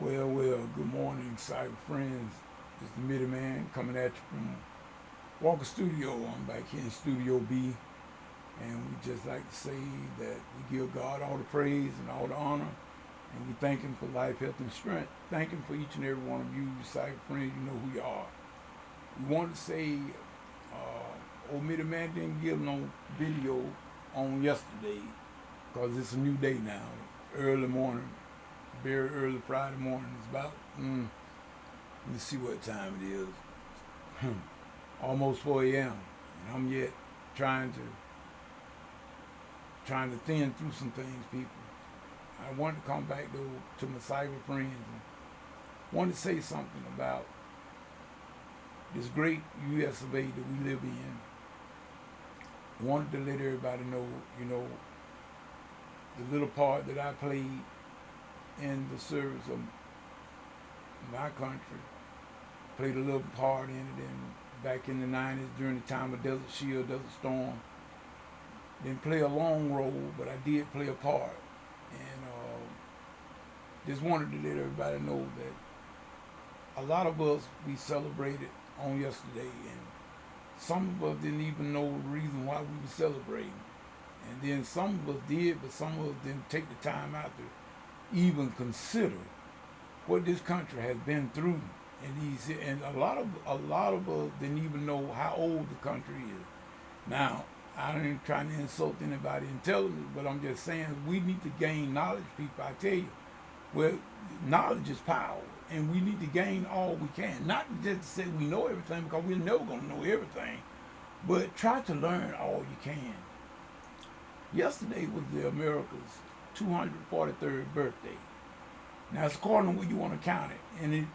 Good morning, cyber friends. It's the Middle Man coming at you from Walker Studio. I'm back here in Studio B, and we just like to say that we give God all the praise and all the honor, and we thank Him for life, health, and strength. Thank Him for each and every one of you, cyber friends. You know who you are. We want to say, old Middle Man didn't give no video on yesterday because it's a new day now, early morning. Very early Friday morning. It's about, let me see what time it is. Almost 4 a.m. And I'm yet trying to thin through some things, people. I wanted to come back though to my cyber friends and wanted to say something about this great U.S. of A. that we live in. Wanted to let everybody know, the little part that I played in the service of my country, played a little part in it back in the 90s during the time of Desert Shield, Desert Storm. Didn't play a long role, but I did play a part. And just wanted to let everybody know that a lot of us, we celebrated on yesterday, and some of us didn't even know the reason why we were celebrating. And then some of us did, but some of us didn't take the time out to even consider what this country has been through, and a lot of us didn't even know how old the country is. Now, I ain't trying to insult anybody intelligence, but I'm just saying we need to gain knowledge, people. I tell you, well, knowledge is power, and we need to gain all we can. Not just to say we know everything, because we're never gonna know everything, but try to learn all you can. Yesterday was the America's 243rd birthday. Now it's according to where you want to count it, and it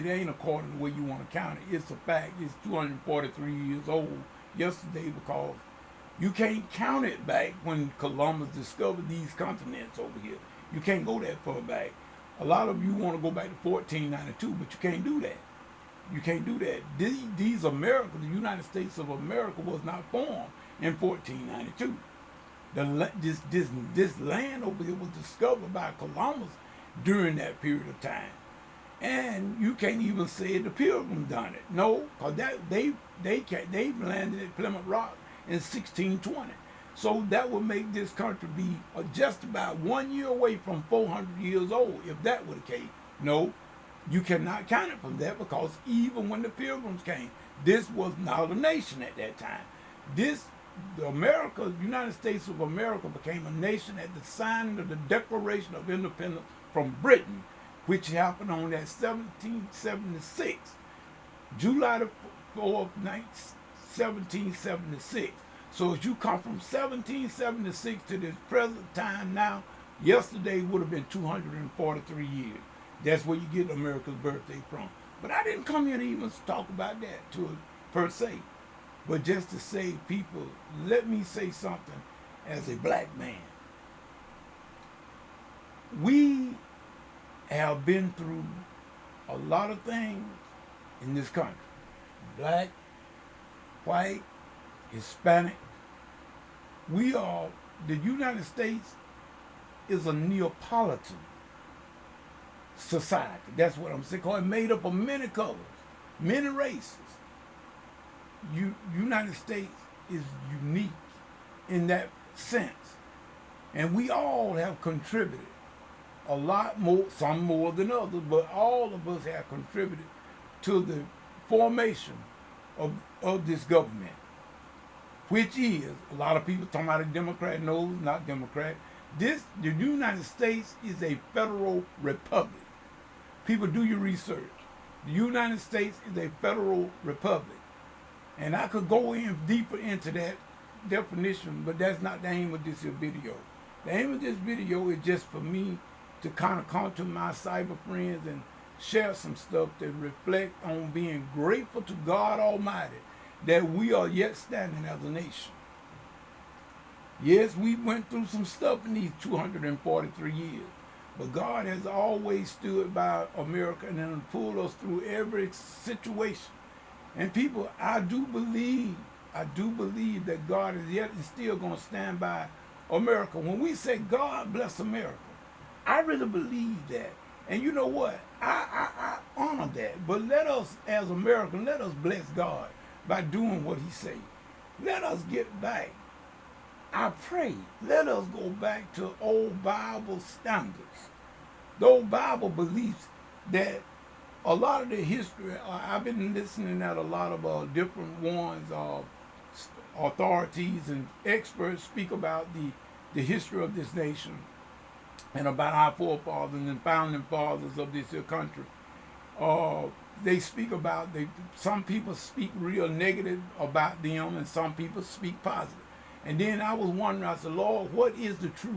ain't according to where you want to count it. It's a fact. It's 243 years old yesterday, because you can't count it back when Columbus discovered these continents over here. You can't go that far back. A lot of you want to go back to 1492, but you can't do that. You can't do that. These America, the United States of America, was not formed in 1492. This land over here was discovered by Columbus during that period of time, and you can't even say the Pilgrims done it. No, because they landed at Plymouth Rock in 1620. So that would make this country be just about 1 year away from 400 years old, if that were the case. No, you cannot count it from that, because even when the Pilgrims came, this was not a nation at that time. The United States of America became a nation at the signing of the Declaration of Independence from Britain, which happened on that 1776, July the 4th, 1776. So as you come from 1776 to this present time now, yesterday would have been 243 years. That's where you get America's birthday from. But I didn't come here to even talk about that per se. But just to say, people, let me say something as a black man. We have been through a lot of things in this country. Black, white, Hispanic. The United States is a Neapolitan society. That's what I'm saying. Because it's made up of many colors, many races. United States is unique in that sense, and we all have contributed a lot more, some more than others, but all of us have contributed to the formation of this government, which is, a lot of people talking about a Democrat. No, it's not Democrat. The United States is a federal republic. People, do your research. The United States is a federal republic. And I could go in deeper into that definition, but that's not the aim of this video. The aim of this video is just for me to kind of come to my cyber friends and share some stuff that reflect on being grateful to God Almighty that we are yet standing as a nation. Yes, we went through some stuff in these 243 years, but God has always stood by America and pulled us through every situation. And people, I do believe that God is yet and still going to stand by America. When we say God bless America, I really believe that. And you know what? I honor that. But let us, as Americans, let us bless God by doing what he said. Let us get back. I pray, let us go back to old Bible standards. Those Bible beliefs that a lot of the history, I've been listening at a lot of different ones, authorities and experts speak about the history of this nation and about our forefathers and founding fathers of this here country. Uh, they speak about, some people speak real negative about them and some people speak positive. And then I was wondering, I said, Lord, what is the truth?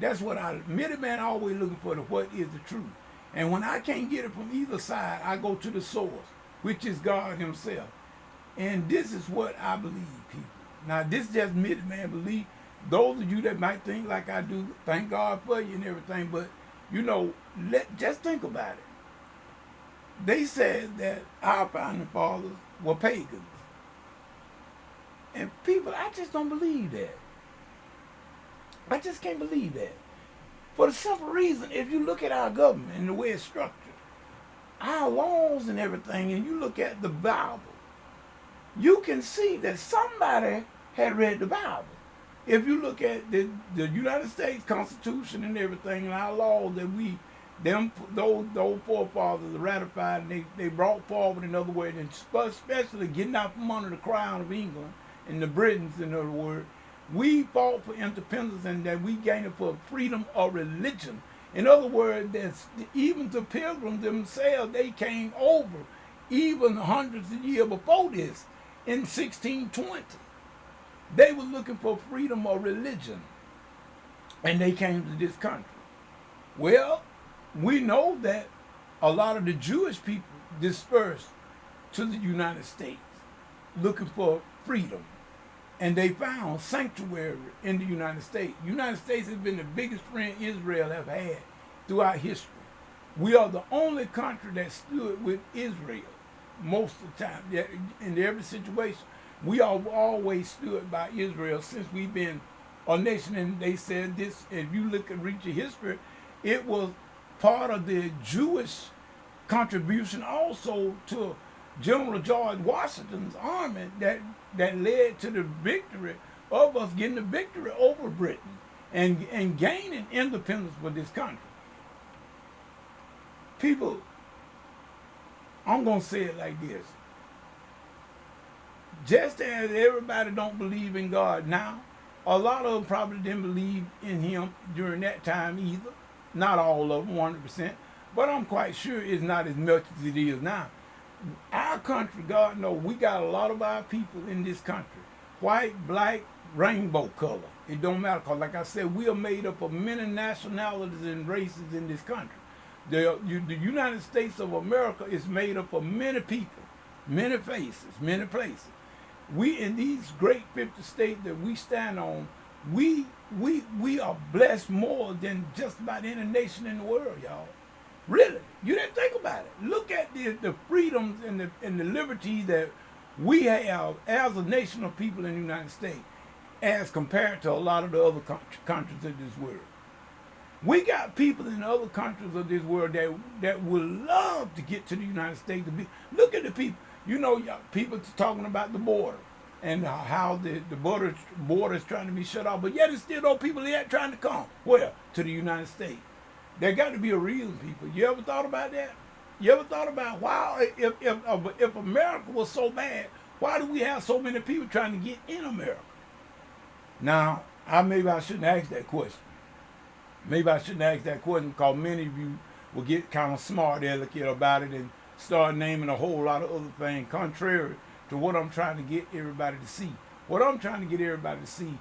That's what Minuteman always looking for, what is the truth. And when I can't get it from either side, I go to the source, which is God himself. And this is what I believe, people. Now, this is just Minuteman belief. Those of you that might think like I do, thank God for you and everything, but, you know, just think about it. They said that our founding fathers were pagans. And people, I just don't believe that. I just can't believe that. For the simple reason, if you look at our government and the way it's structured, our laws and everything, and you look at the Bible, you can see that somebody had read the Bible. If you look at the United States Constitution and everything, and our laws that those forefathers ratified, and they brought forward, in other words, and especially getting out from under the crown of England and the Britons, in other words, we fought for independence and that we gained it for freedom of religion. In other words, that's, even the pilgrims themselves, they came over even hundreds of years before this in 1620. They were looking for freedom of religion and they came to this country. Well, we know that a lot of the Jewish people dispersed to the United States looking for freedom. And they found sanctuary in the United States. The United States has been the biggest friend Israel have had throughout history. We are the only country that stood with Israel most of the time. In every situation, we have always stood by Israel since we've been a nation. And they said this, if you look at reach your history, it was part of the Jewish contribution also to General George Washington's army that led to the victory of us getting the victory over Britain and gaining independence for this country. People, I'm going to say it like this. Just as everybody don't believe in God now, a lot of them probably didn't believe in him during that time either. Not all of them, 100%. But I'm quite sure it's not as much as it is now. Our country, God knows, we got a lot of our people in this country. White, black, rainbow color. It don't matter, because like I said, we are made up of many nationalities and races in this country. The United States of America is made up of many people, many faces, many places. We, in these great 50 states that we stand on, we are blessed more than just about any nation in the world, y'all. Really, you didn't think about it. Look at the freedoms and the liberties that we have as a nation of people in the United States as compared to a lot of the other countries of this world. We got people in other countries of this world that would love to get to the United States. Look at the people. You know, people talking about the border and how the border is trying to be shut off. But yet there's still those people there trying to come. Where? To the United States. There got to be a reason, people. You ever thought about that? You ever thought about why, if America was so bad, why do we have so many people trying to get in America? Now, maybe I shouldn't ask that question. Maybe I shouldn't ask that question because many of you will get kind of smart aleck about it and start naming a whole lot of other things contrary to what I'm trying to get everybody to see. What I'm trying to get everybody to see,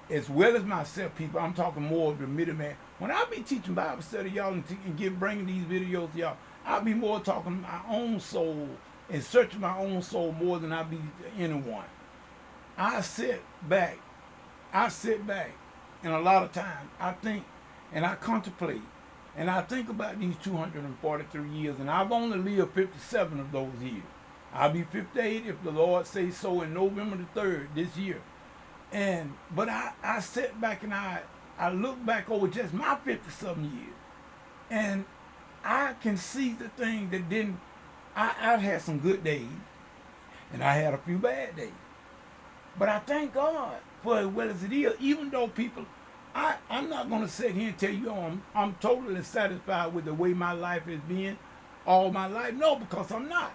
as well as myself, people, I'm talking more of the Minuteman. When I be teaching Bible study, y'all, and bringing these videos to y'all, I'll be more talking my own soul and searching my own soul more than I be anyone. I sit back, and a lot of times I think and I contemplate and I think about these 243 years, and I've only lived 57 of those years. I'll be 58 if the Lord says so in November the 3rd this year. But I sit back and I look back over just my 57 years. And can see the thing that didn't. I've had some good days, and I had a few bad days. But I thank God for as well as it is, even though people, I'm not going to sit here and tell you I'm totally satisfied with the way my life has been all my life. No, because I'm not.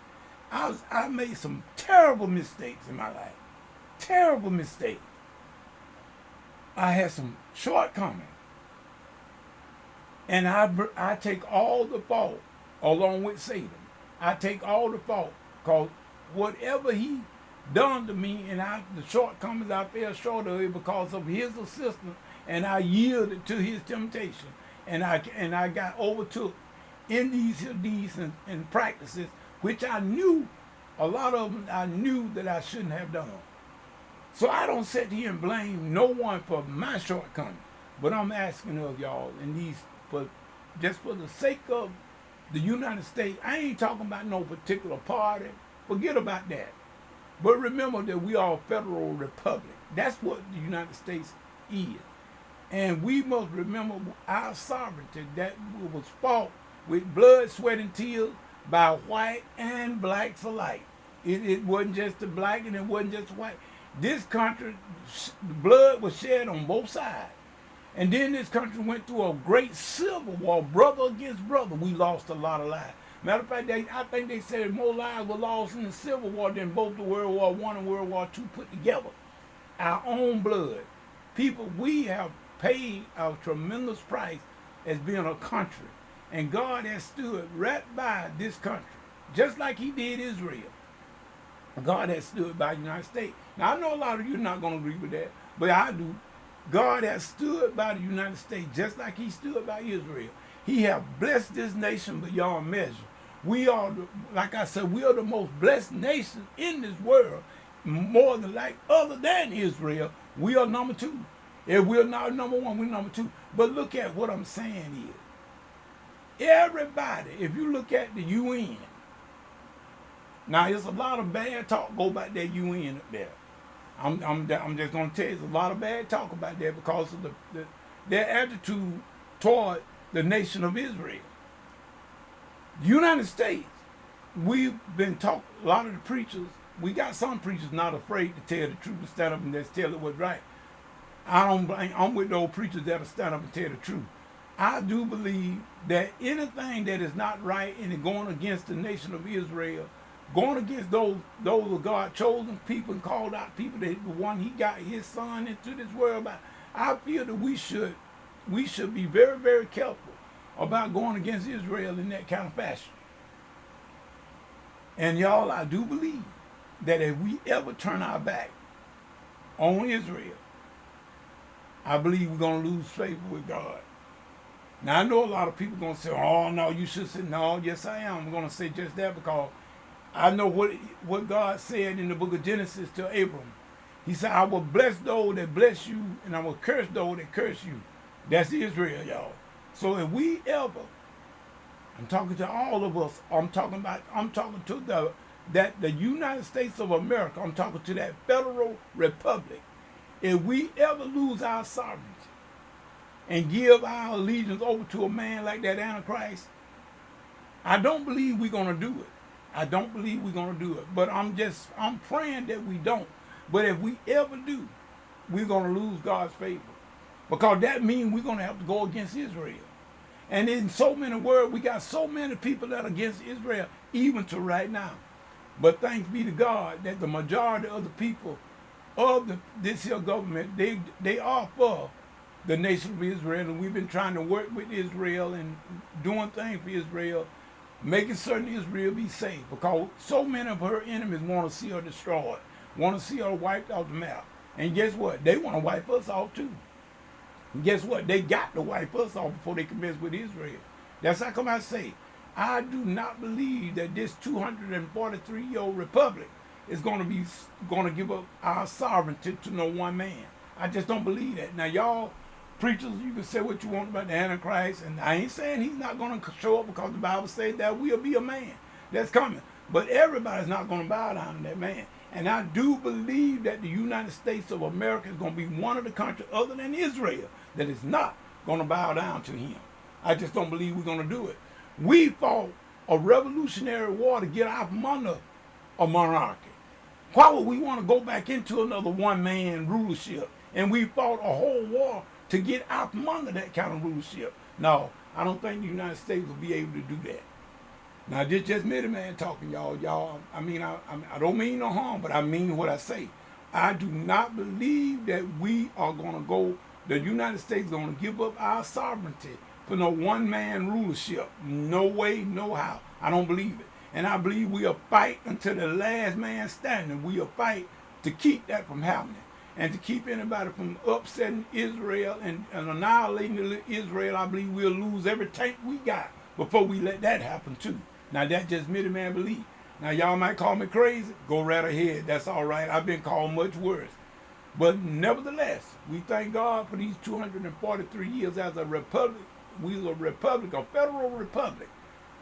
I made some terrible mistakes in my life. Terrible mistakes. I had some shortcomings. And I take all the fault along with Satan. I take all the fault because whatever he done to me and the shortcomings I fell short of it because of his assistance, and I yielded to his temptation, and I got overtook in these deeds and practices, which I knew, a lot of them I knew that I shouldn't have done. So I don't sit here and blame no one for my shortcomings, but I'm asking of y'all just for the sake of the United States. I ain't talking about no particular party. Forget about that. But remember that we are a federal republic. That's what the United States is. And we must remember our sovereignty that was fought with blood, sweat, and tears by white and blacks alike. It wasn't just the black and it wasn't just white. This country, blood was shed on both sides. And then this country went through a great civil war, brother against brother. We lost a lot of lives. Matter of fact, I think they said more lives were lost in the Civil War than both the World War I and World War II put together. Our own blood. People, we have paid a tremendous price as being a country. And God has stood right by this country, just like he did Israel. God has stood by the United States. Now, I know a lot of you are not going to agree with that, but I do. God has stood by the United States just like he stood by Israel. He has blessed this nation beyond measure. We are, like I said, we are the most blessed nation in this world, more than other than Israel. We are number two. If we're not number one, we're number two. But look at what I'm saying is, everybody, if you look at the UN, now there's a lot of bad talk go about that UN up there. I'm just going to tell you, there's a lot of bad talk about that because of their attitude toward the nation of Israel. The United States, we've been taught, a lot of the preachers, we got some preachers not afraid to tell the truth and stand up and just tell it what's right. I'm with those preachers that'll stand up and tell the truth. I do believe that anything that is not right and going against the nation of Israel, going against those of God chosen people and called out people, that the one he got his son into this world by, I feel that we should be very, very careful about going against Israel in that kind of fashion. And y'all, I do believe that if we ever turn our back on Israel, I believe we're going to lose favor with God. Now, I know a lot of people are going to say, oh, no, you should say, no, yes, I am. I'm going to say just that because I know what God said in the book of Genesis to Abram. He said, I will bless those that bless you, and I will curse those that curse you. That's Israel, y'all. So if we ever, I'm talking to all of us, I'm talking to the United States of America, I'm talking to that federal republic. If we ever lose our sovereignty and give our allegiance over to a man like that Antichrist, I don't believe we're going to do it. I don't believe we're going to do it. But I'm praying that we don't. But if we ever do, we're going to lose God's favor. Because that means we're going to have to go against Israel. And in so many words, we got so many people that are against Israel, even to right now. But thanks be to God that the majority of the people of this here government, they are for the nation of Israel. And we've been trying to work with Israel and doing things for Israel, making certain Israel be safe. Because so many of her enemies want to see her destroyed, want to see her wiped off the map. And guess what? They want to wipe us off too. And guess what? They got to wipe us off before they can mess with Israel. That's how come I say, I do not believe that this 243-year-old republic is going to give up our sovereignty to no one man. I just don't believe that. Now, y'all preachers, you can say what you want about the Antichrist, and I ain't saying he's not going to show up because the Bible says that will be a man that's coming. But everybody's not going to bow down to that man. And I do believe that the United States of America is going to be one of the countries other than Israel that is not going to bow down to him. I just don't believe we're going to do it. We fought a revolutionary war to get out from under a monarchy. Why would we want to go back into another one-man rulership? And we fought a whole war to get out from under that kind of rulership. No, I don't think the United States will be able to do that. Now, this just middleman talking, y'all. I mean, I don't mean no harm, but I mean what I say. I do not believe that we are going to go, the United States is going to give up our sovereignty for no one-man rulership. No way, no how. I don't believe it. And I believe we'll fight until the last man standing. We'll fight to keep that from happening. And to keep anybody from upsetting Israel and annihilating Israel, I believe we'll lose every tank we got before we let that happen too. Now that's just middleman belief. Now y'all might call me crazy. Go right ahead. That's all right. I've been called much worse. But nevertheless, we thank God for these 243 years as a republic. We are a republic, a federal republic.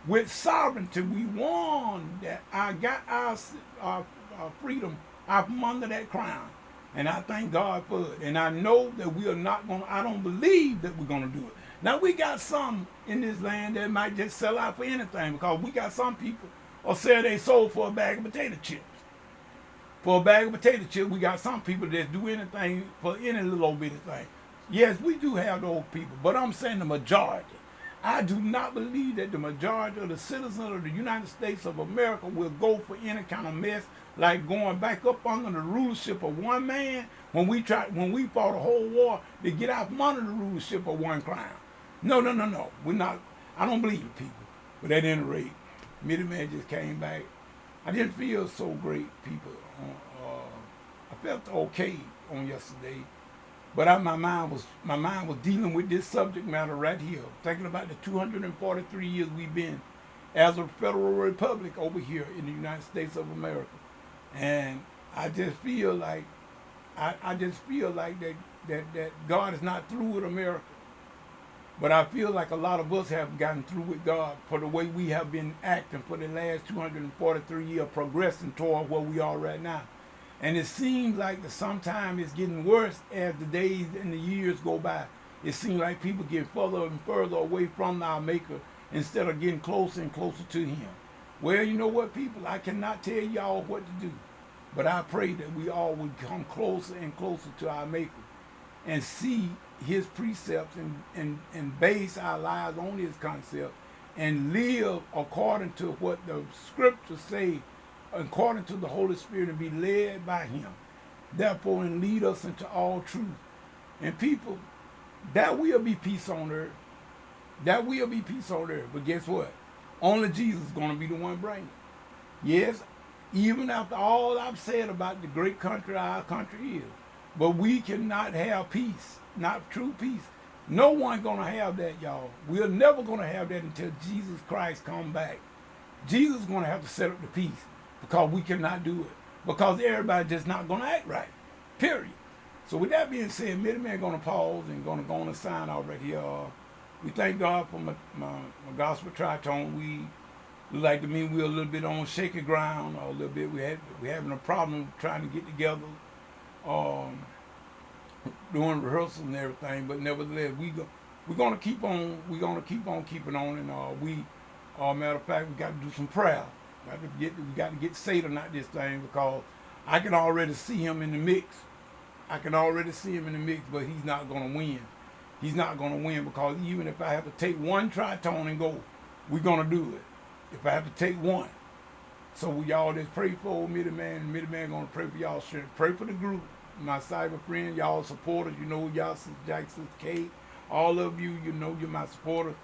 With sovereignty, we won that. I got our freedom out from under that crown. And I thank God for it. And I know that we are not going to, I don't believe that we're going to do it. Now, we got some in this land that might just sell out for anything, because we got some people who sell their soul for a bag of potato chips. For a bag of potato chips, we got some people that do anything for any little old bitty thing. Yes, we do have those people, but I'm saying the majority. I do not believe that the majority of the citizens of the United States of America will go for any kind of mess like going back up under the rulership of one man when we fought a whole war to get out from under the rulership of one crown. No. We're not. I don't believe it, people. But at any rate, middleman just came back. I didn't feel so great, people. I felt okay on yesterday. But my mind was dealing with this subject matter right here, thinking about the 243 years we've been as a federal republic over here in the United States of America. And I just feel like that God is not through with America. But I feel like a lot of us have gotten through with God for the way we have been acting for the last 243 years, progressing toward where we are right now. And it seems like that sometimes it's getting worse as the days and the years go by. It seems like people get further and further away from our Maker instead of getting closer and closer to Him. Well, you know what, people? I cannot tell y'all what to do. But I pray that we all would come closer and closer to our Maker and see His precepts and base our lives on His concept and live according to what the scriptures say, according to the Holy Spirit, and be led by Him. Therefore, and lead us into all truth. And people, that will be peace on earth. That will be peace on earth. But guess what? Only Jesus is going to be the one bringing it. Yes, even after all I've said about the great country our country is. But we cannot have peace, not true peace. No one's going to have that, y'all. We're never going to have that until Jesus Christ comes back. Jesus is going to have to set up the peace, because we cannot do it. Because everybody's just not going to act right. Period. So with that being said, middleman going to pause and going to go on and sign off right here. We thank God for my gospel tritone. We like to mean we're a little bit on shaky ground, or a little bit. We're having a problem trying to get together, doing rehearsals and everything. But nevertheless, we're gonna keep on. We're gonna keep on keeping on. And matter of fact, we got to do some prayer. We got to get Satan out this thing, because I can already see him in the mix. But he's not going to win. He's not going to win, because even if I have to take one tritone and go, we're going to do it. If I have to take one. So y'all just pray for middleman. Middleman going to pray for y'all. Pray for the group, my cyber friends, y'all supporters. You know y'all, Sister Jackson, Kate, all of you. You know you're my supporters.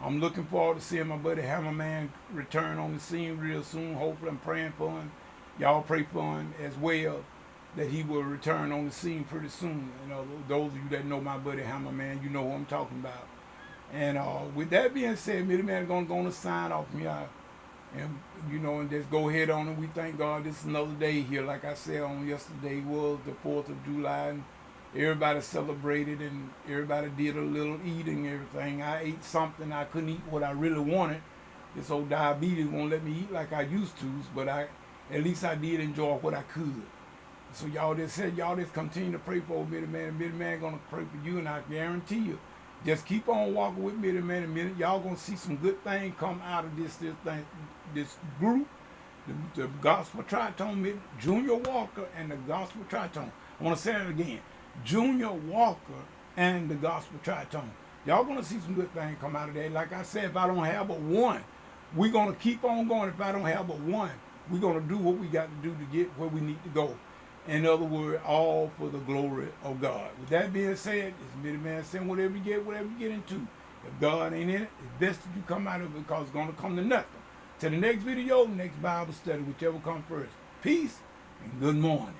I'm looking forward to seeing my buddy Hammerman return on the scene real soon. Hopefully, I'm praying for him. Y'all pray for him as well, that he will return on the scene pretty soon. You know, those of you that know my buddy Hammerman, you know who I'm talking about. And with that being said, middleman going to sign off from y'all. And, and just go ahead on it. We thank God this is another day here. Like I said, on yesterday was the 4th of July. And everybody celebrated, and everybody did a little eating and everything. I ate something. I couldn't eat what I really wanted. This old diabetes won't let me eat like I used to, but at least I did enjoy what I could. So y'all just continue to pray for middleman. Middleman gonna pray for you, and I guarantee you, Just keep on walking with me in a minute. Y'all gonna see some good things come out of this group, the Gospel Tritone, Junior Walker and the Gospel Tritone. I want to say that again, Junior Walker and the Gospel Tritone. Y'all gonna see some good things come out of that. Like I said, if I don't have but one, we're gonna keep on going. If I don't have but one, we're gonna do what we got to do to get where we need to go. In other words, all for the glory of God. With that being said, it's Mitty Man saying whatever you get into. If God ain't in it, it's best that you come out of it because it's going to come to nothing. Till the next video, next Bible study, whichever comes first. Peace and good morning.